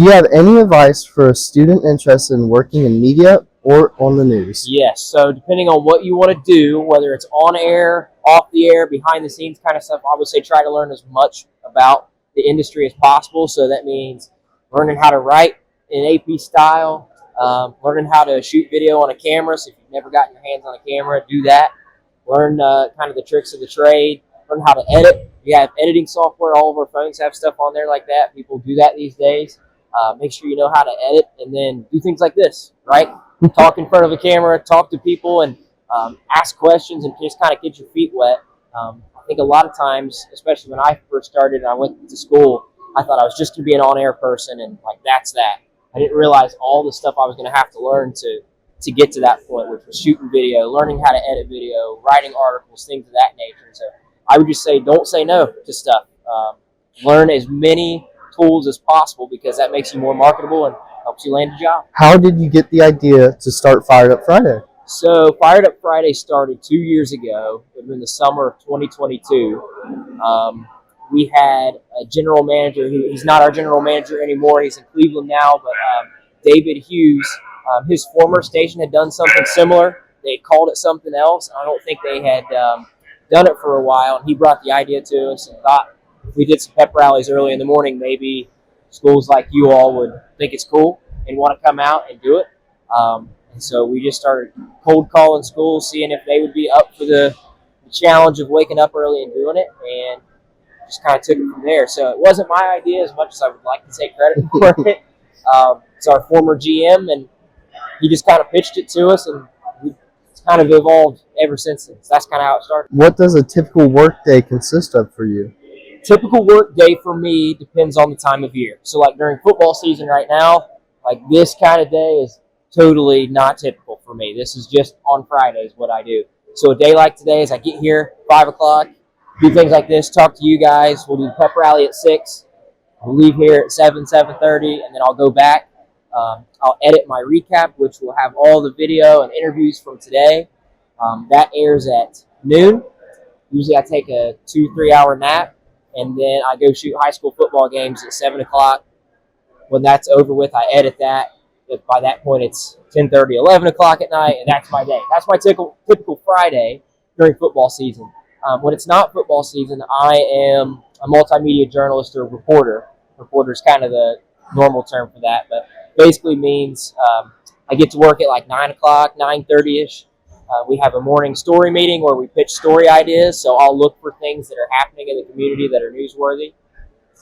Do you have any advice for a student interested in working in media or on the news? Yes. So depending on what you want to do, whether it's on air, off the air, behind the scenes kind of stuff, I would say try to learn as much about the industry as possible. So that means learning how to write in AP style, learning how to shoot video on a camera. So if you've never gotten your hands on a camera, do that. Learn kind of the tricks of the trade. Learn how to edit. We have editing software. All of our phones have stuff on there like that. People do that these days. Make sure you know how to edit, and then do things like this, right? Talk in front of a camera, talk to people, and ask questions, and just kind of get your feet wet. I think a lot of times, especially when I first started and I went to school, I thought I was just going to be an on-air person, and like that's that. I didn't realize all the stuff I was going to have to learn to get to that point, which was shooting video, learning how to edit video, writing articles, things of that nature. So I would just say don't say no to stuff. Learn as many tools as possible, because that makes you more marketable and helps you land a job. How did you get the idea to start Fired Up Friday? So Fired Up Friday started 2 years ago. It was in the summer of 2022. We had a general manager he's not our general manager anymore. He's in Cleveland now, but David Hughes, his former station had done something similar. They had called it something else. I don't think they had done it for a while, and he brought the idea to us and thought if we did some pep rallies early in the morning, maybe schools like you all would think it's cool and want to come out and do it. And so we just started cold calling schools, seeing if they would be up for the challenge of waking up early and doing it, and just kind of took it from there. So it wasn't my idea as much as I would like to take credit for it. It's our former GM, and he just kind of pitched it to us, and it's kind of evolved ever since then. So that's kind of how it started. What does a typical workday consist of for you? Typical work day for me depends on the time of year. So like during football season right now, like this kind of day is totally not typical for me. This is just on Fridays what I do. So a day like today is I get here 5 o'clock, do things like this, talk to you guys. We'll do the pep rally at 6. We'll leave here at 7:30, and then I'll go back. I'll edit my recap, which will have all the video and interviews from today. That airs at noon. Usually I take a 2-3 hour nap, and then I go shoot high school football games at 7 o'clock. When that's over with, I edit that. But by that point, it's 10:30, 11 o'clock at night, and that's my day. That's my typical Friday during football season. When it's not football season, I am a multimedia journalist or reporter. Reporter is kind of the normal term for that, but basically means I get to work at like 9 o'clock, 9:30ish. We have a morning story meeting where we pitch story ideas, so I'll look for things that are happening in the community that are newsworthy,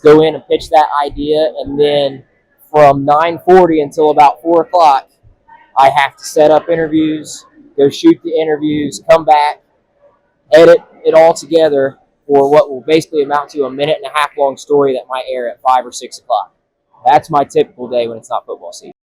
go in and pitch that idea, and then from 9:40 until about 4 o'clock, I have to set up interviews, go shoot the interviews, come back, edit it all together for what will basically amount to a 1.5 minute long story that might air at 5 or 6 o'clock. That's my typical day when it's not football season.